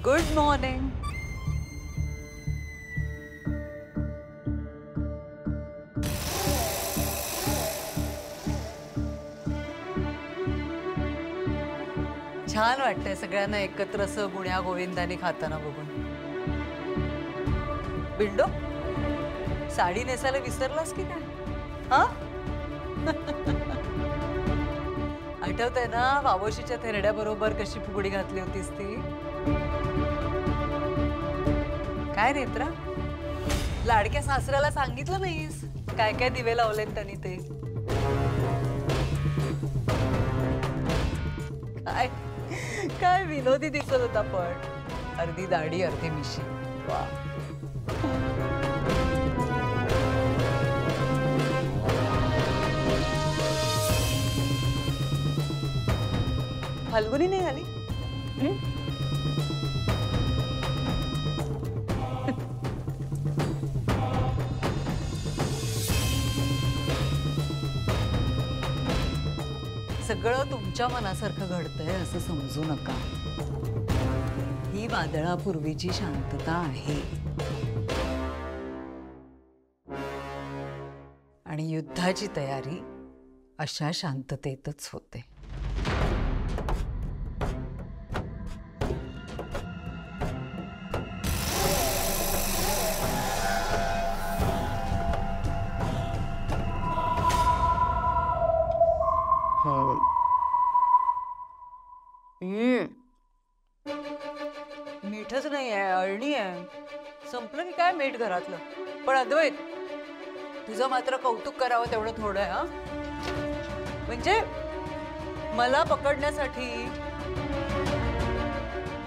Good morning. छान वाटतंय सगळ्यांना एकत्र असं गुण्या गोविंदाने खाताना बघून. बिंडो, साडी नेसायला विसरलास की काय? हा? आठवतंय ना वावशीच्या थेरड्याबरोबर कशी फुगडी घातली होतीस ती? काय नेत्रा, लाडक्या सासऱ्याला सांगितलं नाहीस काय काय दिवे लावलेत त्यांनी ते? काय काय विनोदी दिसत होता पण. अर्धी दाढी अर्धी मिशी. वा. फाल्गुनी नाही आली? सगळं तुमच्या मनासारखं घडतंय असं समजू नका. ही वादळापूर्वीची शांतता आहे आणि युद्धाची तयारी अशा शांततेतच होते. मीठच नाही आहे, अळणी आहे. संपलं की काय मीठ घरातलं. पण अद्वैत, तुझं मात्र कौतुक करावं तेवढं थोडं आहे. हा, म्हणजे मला पकडण्यासाठी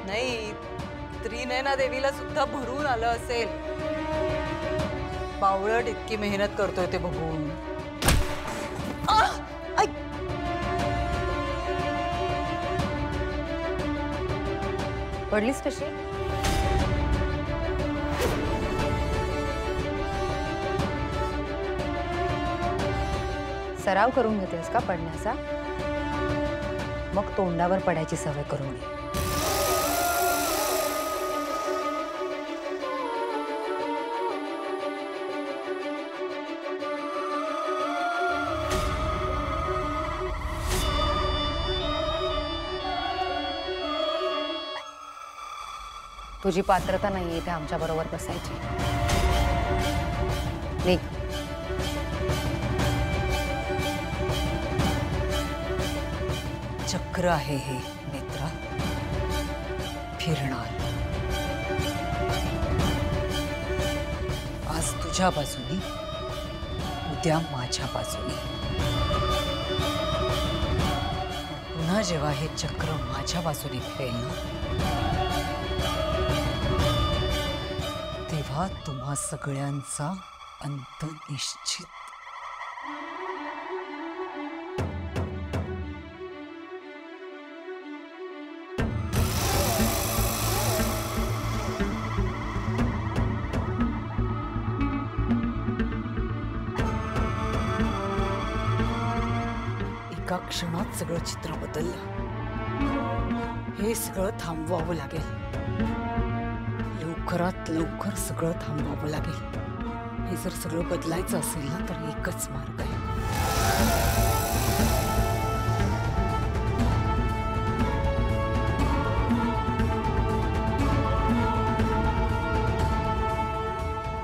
नाही, त्रिनयना देवीला सुद्धा भरून आलं असेल. बावळट इतकी मेहनत करतोय ते बघून. पडलीस कशी? सराव करून घेतेस का पडण्याचा? मग तोंडावर पडायची सवय करून घे. तुझी पात्रता नाही इथे आमच्या बरोबर बसायची. निघ. चक्र आहे हे नेत्रा, फिरणार. आज तुझ्या बाजूनी, उद्या माझ्या बाजूनी. पुन्हा जेव्हा हे चक्र माझ्या बाजूने फिरेल ना, तेव्हा तुम्हा सगळ्यांचा अंत निश्चित. एका क्षणात सगळं चित्र बदललं. हे सगळं थांबवावं लागेल. लवकरात लवकर सगळं थांबवावं लागेल. हे जर सगळं बदलायचं असेल ना, तर एकच मार्ग आहे.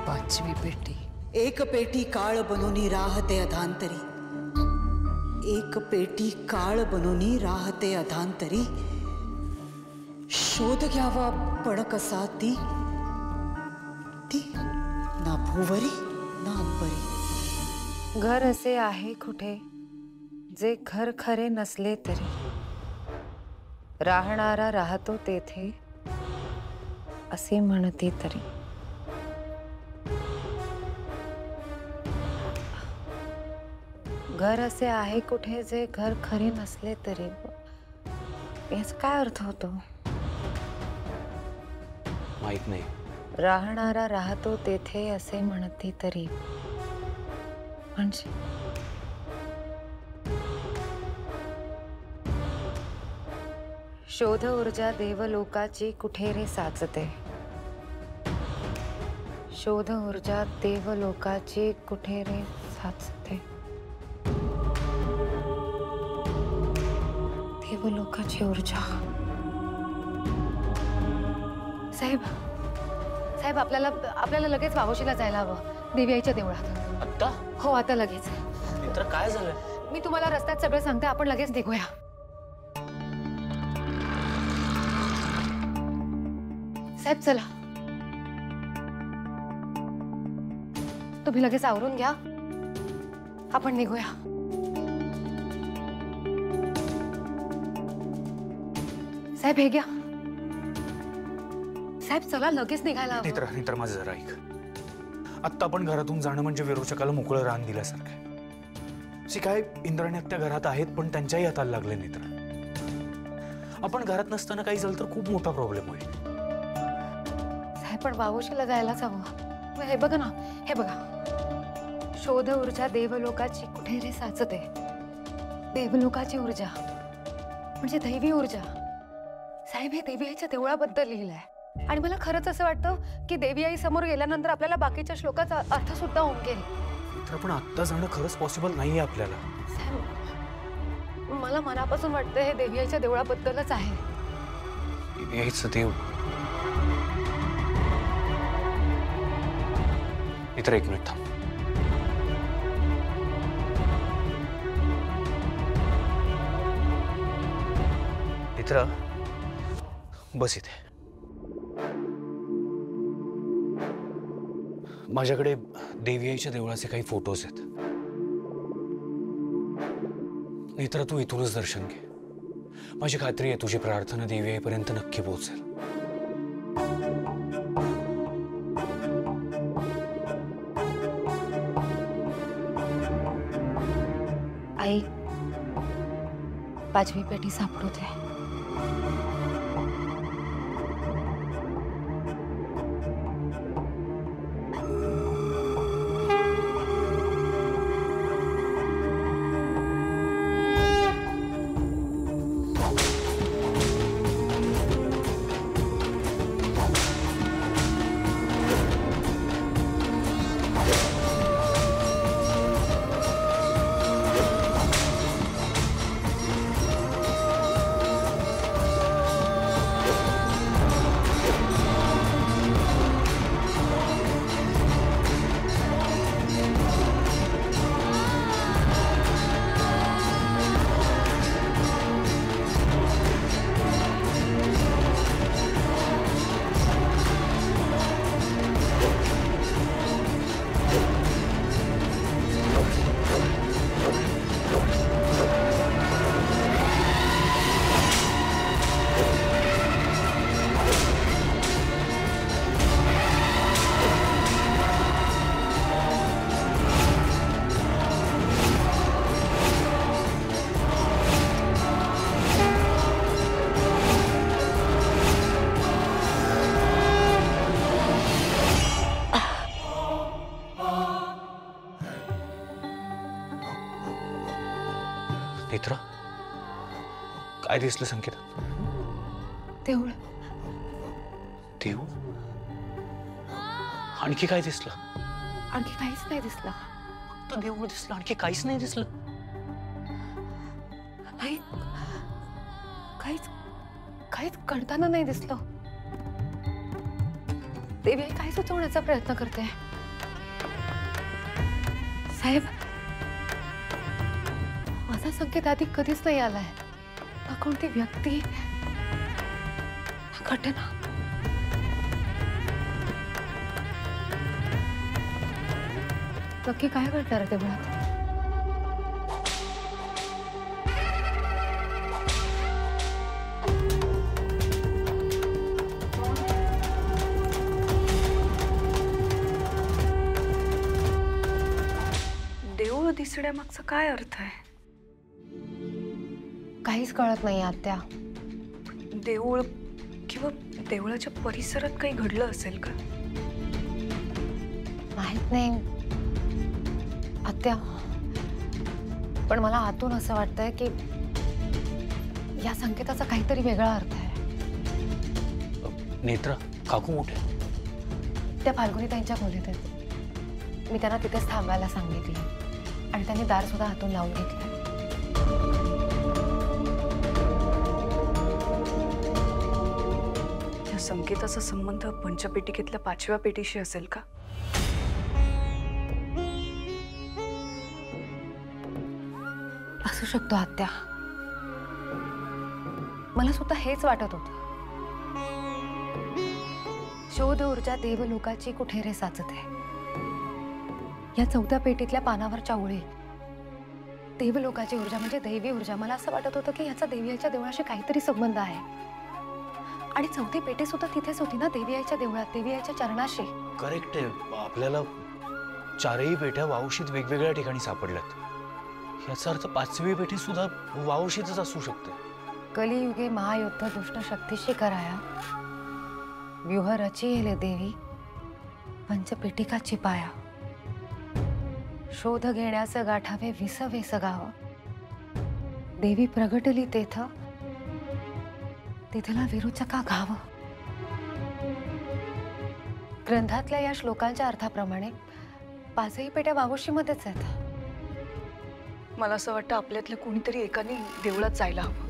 पाचवी पेटी. एक पेटी काळ बनोनी राहते अधांतरी. एक पेटी काळ बनोनी राहते अधांतरी. शोध घ्यावा पण कसा ती, ती ना भुवरी ना अंबरी. घर असे आहे कुठे जे घर खरे नसले तरी, राहणारा राहतो तेथे असे म्हणते तरी. घर असे आहे कुठे जे घर खरे नसले तरी, याचा काय अर्थ होतो? माहित नाही. राहणारा राहतो तेथे असे म्हणते तरी म्हणजे शोध ऊर्जा देवलोकाची कुठे रे साचते. शोध ऊर्जा देवलोकाची कुठे रे साचते. देवलोकाची ऊर्जा. साहेब साहेब आपल्याला लगेच वावशीला जायला हवं, देवी आईच्या देवळात. आत्ता? हो आता लगेच. मित्र काय झालंय? मी तुम्हाला रस्त्यात सगळं सांगते, आपण लगेच निघूया. साहेब चला, तुम्ही लगेच आवरून घ्या, आपण निघूया. साहेब हे घ्या. साहेब चला, लगेच निघायला हवं. नेत्र माझं जरा ऐक. आत्ता आपण घरातून जाणं म्हणजे विरोचकाला मोकळं रान दिल्यासारखं आहे. काय इंद्राणी त्या घरात आहेत, पण त्यांच्याही हाताला लागले नेत्र. आपण घरात नसताना काही झालं तर खूप मोठा प्रॉब्लेम होईल. साहेब पण वावशीला जायलाच हवं. हे बघा ना, हे बघा. शोध ऊर्जा देवलोकाची कुठे रे साचते. देवलोकाची ऊर्जा म्हणजे दैवी ऊर्जा. साहेब हे देवी आईच्या देवळाबद्दल लिहिलंय, आणि मला खरंच असं वाटतं की देवी आई समोर गेल्यानंतर आपल्याला बाकीच्या श्लोकाचा अर्थ सुद्धा उमगेल. तर पण आत्ता जाणं खरंच पॉसिबल नाहीये आपल्याला. साहेब मला मनापासून वाटतं हे देवी आईच्या देवळाबद्दलच आहे. देवी आईचं देव. इतर एक मिनिट थांब. मित्र बस इथे. माझ्याकडे देवी आईच्या देवळाचे काही फोटोज आहेत. मित्र तू इथूनच दर्शन घे. माझी खात्री आहे तुझी प्रार्थना देवी आईपर्यंत नक्की पोहोचेल. आई 5वी पेटी सापडू दे. नेत्र काय दिसलं संकेत? देऊळ. देव? आणखी काय दिसलं? आणखी काहीच नाही दिसलं. फक्त देऊळ दिसलं, आणखी काहीच नाही दिसलं. नाही, काहीच काहीच कळताना नाही दिसलं. देवी आई काय सुचवण्याचा प्रयत्न करते. साहेब माझा संकेत आधी कधीच नाही आलाय. ना कोणती व्यक्ती, ना घटना. नक्की काय घडणार आहे देवळात? देऊळ दिसण्यामागचा काय अर्थ आहे? काहीच कळत नाही आत्या. देऊळ किंवा देवळाच्या परिसरात काही घडलं असेल का? माहित नाही आत्या, पण मला आतून असं वाटतंय की या संकेताचा काहीतरी वेगळा अर्थ आहे. नेत्रा काकू मोठे त्या फाल्गुनी त्यांच्या खोलीत आहेत. मी त्यांना तिथेच थांबायला सांगितले आणि त्यांनी दार सुद्धा हातून लावून घेतलं. या संकेताचा संबंध पंचपेटिकेतल्या 5व्या पेटीशी असेल का? असू शकतो आत्या. मला सुद्धा हेच वाटत होतं. शोध ऊर्जा देवलोकाची कुठे रे साचते. या 4थ्या पेटीतल्या पानावरच्या ओळी देवलोकाची ऊर्जा म्हणजे दैवी ऊर्जा. मला असं वाटत होतं की याचा देवीच्या देवळाशी काहीतरी संबंध आहे. आणि 4थी पेटी सुद्धा तिथेच होती ना, देवीच्या देवळात, देवीच्या चरणाशी. करेक्ट आहे. आपल्याला 4ही पेट्या वावशीत वेगवेगळ्या ठिकाणी सापडल्यात. याचा अर्थ 5वी पेटी सुद्धा वावशीतच असू शकते. कलियुगे महायुद्ध दुष्ट शक्तीशी कराया, व्यूह रचिले देवी पंचपेटिकाची पाया. शोध घेण्याचं गाठावे विसवेस गाव, देवी प्रगटली तेथ तिथला विरोचका घाव. ग्रंथातल्या या श्लोकांच्या अर्थाप्रमाणे 5ही पेट्या वावशीमध्येच आहेत. मला असं वाटतं आपल्यातल्या कोणीतरी एकाने देवळात जायला हवं.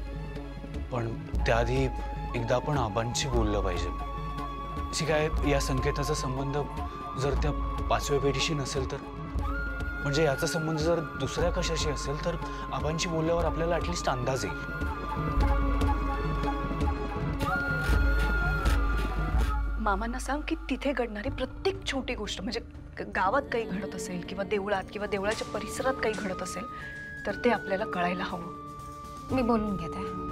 पण त्याआधी एकदा आपण आबांशी बोललं पाहिजे. काय या संकेताचा संबंध जर त्या 5व्या पेटीशी नसेल तर, म्हणजे याचा संबंध जर दुसऱ्या कशाशी असेल तर आबांशी बोलल्यावर आपल्याला ॲटलिस्ट अंदाज येईल. मामांना सांग की तिथे घडणारी प्रत्येक छोटी गोष्ट, म्हणजे गावात काही घडत असेल किंवा देवळात किंवा देवळाच्या परिसरात काही घडत असेल तर ते आपल्याला कळायला हवं. मी बोलून घेते.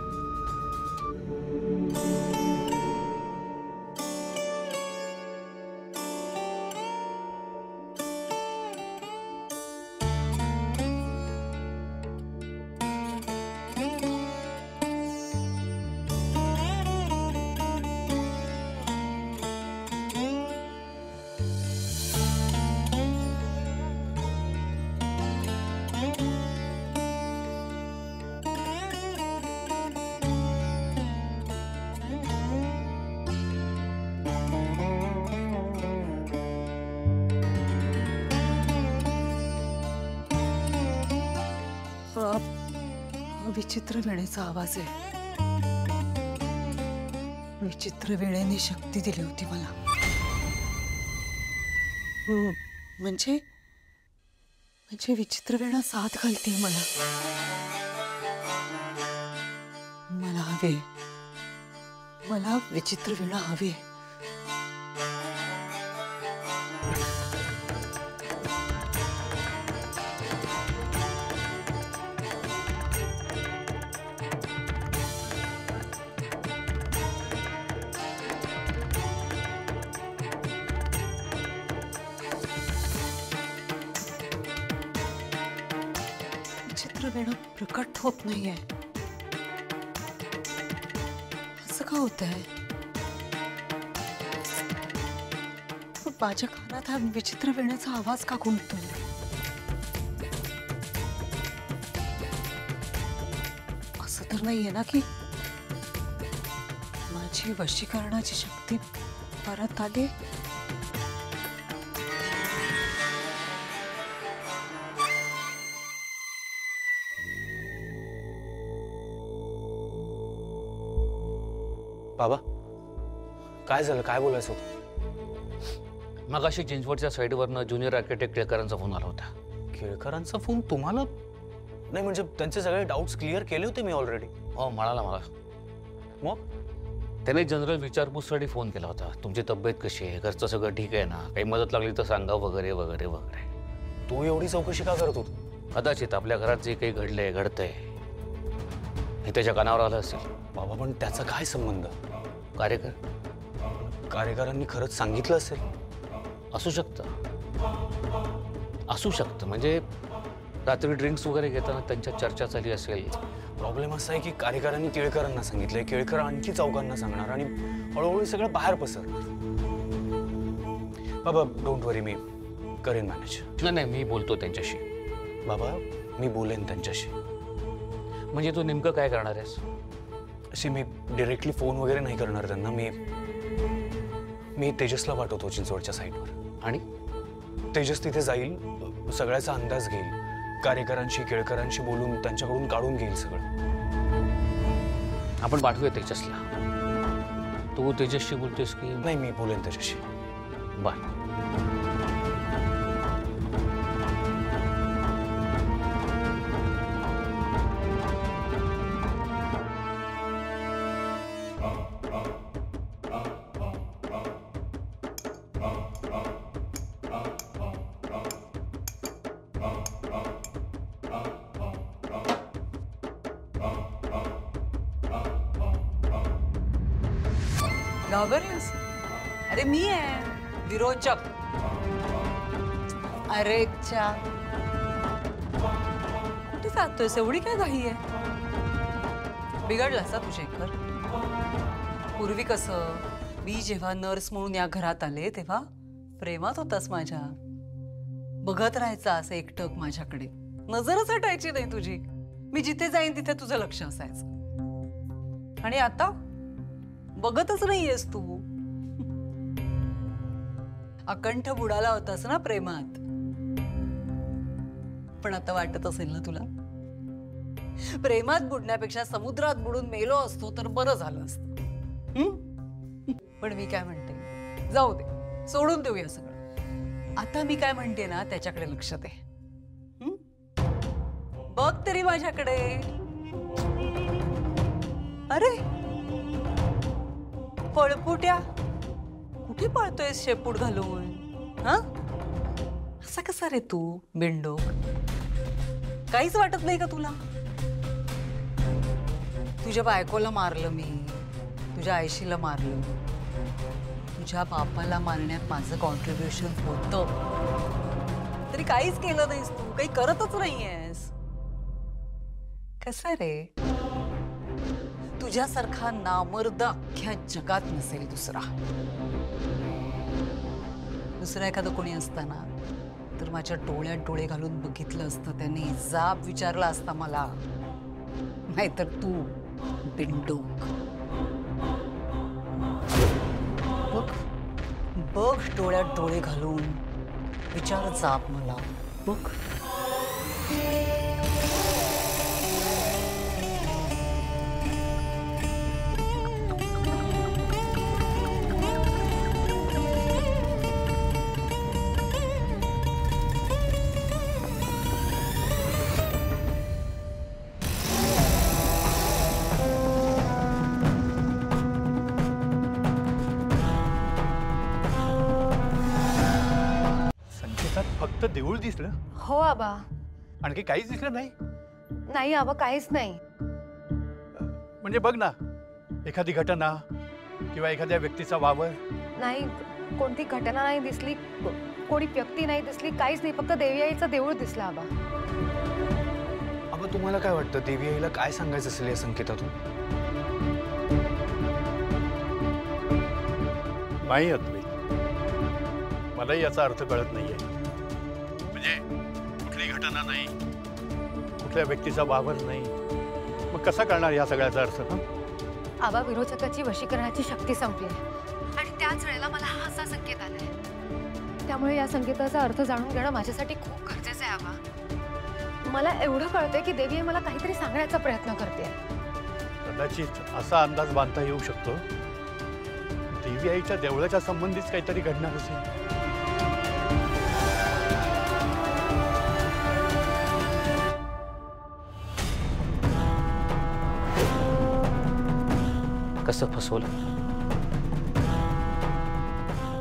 विचित्र वेळेचा आवाज आहे. विचित्र वेळेने शक्ती दिली होती मला. म्हणजे विचित्र वेळा साथ घालते मला. मला हवे, मला विचित्र वेळा हवे. विचित्र वेळ प्रकट होत नाहीये. असं का होतंय? माझ्या कानात हा विचित्र वेळेचा आवाज का घुमतोय? असं तर नाहीये ना की माझी वशीकरणाची शक्ती परत आली? बाबा काय झालं, काय बोलायचं होतं? मगाशी चिंचवडच्या साईडवरनं ज्युनियर आर्किटेक्ट केळकरांचा फोन आला होता. केळकरांचा फोन तुम्हाला? नाही म्हणजे त्यांचे सगळे डाऊट्स क्लिअर केले होते मी ऑलरेडी. हो म्हणाला मला. मग त्याने जनरल विचारपूससाठी फोन केला होता. तुमची तब्येत कशी आहे, घरचं सगळं ठीक आहे ना, काही मदत लागली तर सांगा वगैरे वगैरे वगैरे. तू एवढी चौकशी का करत होतो? कदाचित आपल्या घरात जे काही घडलंय घडतंय हे त्याच्या कानावर आलं असेल. बाबा पण त्याचा काय संबंध? कार्यकरांनी खरंच सांगितलं असेल. असू शकतं म्हणजे रात्री ड्रिंक्स वगैरे घेताना त्यांच्या चर्चा झाली असेल. प्रॉब्लेम असा आहे की कार्यकरांनी केळकरांना सांगितलंय, केळकर आणखी चौघांना सांगणार आणि हळूहळू सगळं बाहेर पसरणार. बाबा डोंट वरी, मी करेन मॅनेज. नाही मी बोलतो त्यांच्याशी. बाबा मी बोलेन त्यांच्याशी. म्हणजे तू नेमकं काय करणार आहेस? अशी मी डिरेक्टली फोन वगैरे नाही करणार त्यांना. मी तेजसला पाठवतो चिंचवडच्या साईटवर. आणि तेजस तिथे जाईल, सगळ्याचा अंदाज घेईल, कार्यकरांशी केळकरांशी बोलून त्यांच्याकडून काढून घेईल सगळं. आपण पाठवूया तेजसला. तू तेजसशी बोलतोयस की? नाही, मी बोलेन त्याच्याशी. बर. घाबरलीस? अरे मी आहे विरोचक. अरे च्या कुठे जातोयस? एवढी काय घाई आहे? बिघडलास तू शेखर? पूर्वी कसं मी जेव्हा नर्स म्हणून या घरात आले तेव्हा प्रेमात होतास माझ्या. बघत राहायचा असं एकटक माझ्याकडे, नजरच हटायची नाही तुझी. मी जिथे जाईन तिथे तुझं लक्ष असायचं. आणि आता बघतच नाहीयेस तू. अकंठ बुडाला होतास ना प्रेमात. पण आता वाटत असेल ना तुला, प्रेमात बुडण्यापेक्षा समुद्रात बुडून मेलो असतो तर बरं झालं असतं. पण मी काय म्हणते, जाऊ दे, सोडून देऊया सगळं. आता मी काय म्हणते ना त्याच्याकडे लक्ष दे. बघ तरी माझ्याकडे. अरे पळपुट्या, कुठे पळतोय शेपूट घालून? हा, असा कसा रे तू बिंडो? काहीच वाटत नाही का तुला? तुझ्या बायकोला मारलं मी, तुझ्या आईशीला मारलं, तुझ्या बापाला मारण्यात माझं कॉन्ट्रीब्युशन होतं, तरी काहीच केलं नाहीस तू, काही करतच नाहीयेस. कसा रे? तुझ्यासारखा नामर्द अख्ख्या जगात नसेल दुसरा. दुसरा एखादं कोणी असताना तर माझ्या डोळ्यात डोळे घालून बघितलं असतं त्याने, जाब विचारला असता मला. नाहीतर तू बिंडूक. बघ बघ, डोळ्यात डोळे घालून विचार जाब मला. बघ फक्त देऊळ दिसलं? हो आबा. आणखी काहीच दिसलं नाही? नाही आबा, काहीच नाही. म्हणजे बघ ना, एखादी घटना किंवा एखाद्या व्यक्तीचा वावर? नाही, कोणती घटना नाही दिसली, कोणी व्यक्ती नाही दिसली, काहीच नाही. फक्त देवी आईचं देऊळ दिसलं आबा. अगं तुम्हाला काय वाटतं, देवी आईला काय सांगायचं असेल या संकेतातून? नाही अद्वैत, मलाही याचा अर्थ कळत नाहीये. म्हणजे कुठली घटना नाही, कुठल्या व्यक्तीचा वावर नाही, मग कसा कळणार या सगळ्याचा अर्थ? आबा, विरोचकाची वशीकरणाची शक्ती संपली आणि त्याच वेळेला मला हा असा संकेत आलाय. त्यामुळे या संकेताचा अर्थ जाणून घेणं माझ्यासाठी खूप गरजेचं आहे आबा. मला एवढं कळतंय की देवी मला काहीतरी सांगण्याचा प्रयत्न करते. कदाचित असा अंदाज बांधता येऊ शकतो, देवी आईच्या देवळाच्या संबंधीच काहीतरी घडणार असेल. कसं फसवलं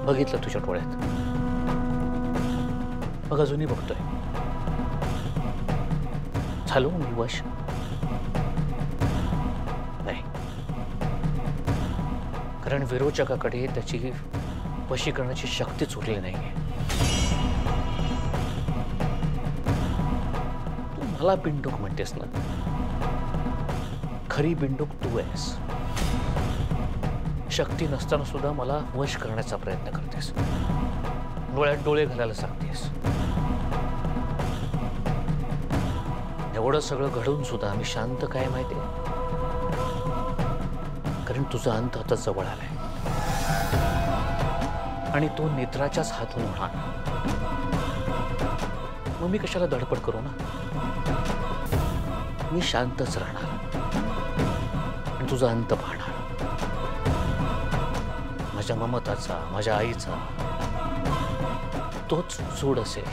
बघितलं तुझ्या डोळ्यात. मग अजूनही बघतोय. झालो मी वश? नाही, कारण विरोचकाकडे त्याची वशीकरणाची शक्तीच उरली नाहीये. तू मला बिंडूक म्हणतेस ना, खरी बिंडूक तू आहेस. शक्ती नसताना सुद्धा मला वश करण्याचा प्रयत्न करतेस, डोळ्यात डोळे घालायला सांगतेस. एवढं सगळं घडून सुद्धा मी शांत काय माहितीये? कारण तुझा अंत आता जवळ आलाय आणि तो नेत्राच्याच हातून होणार. मग मी कशाला धडपड करू ना. मी शांतच राहणार आणि तुझा अंत पाहणार. माझ्या ममताचा, माझ्या आईचा तोच सूड असेल.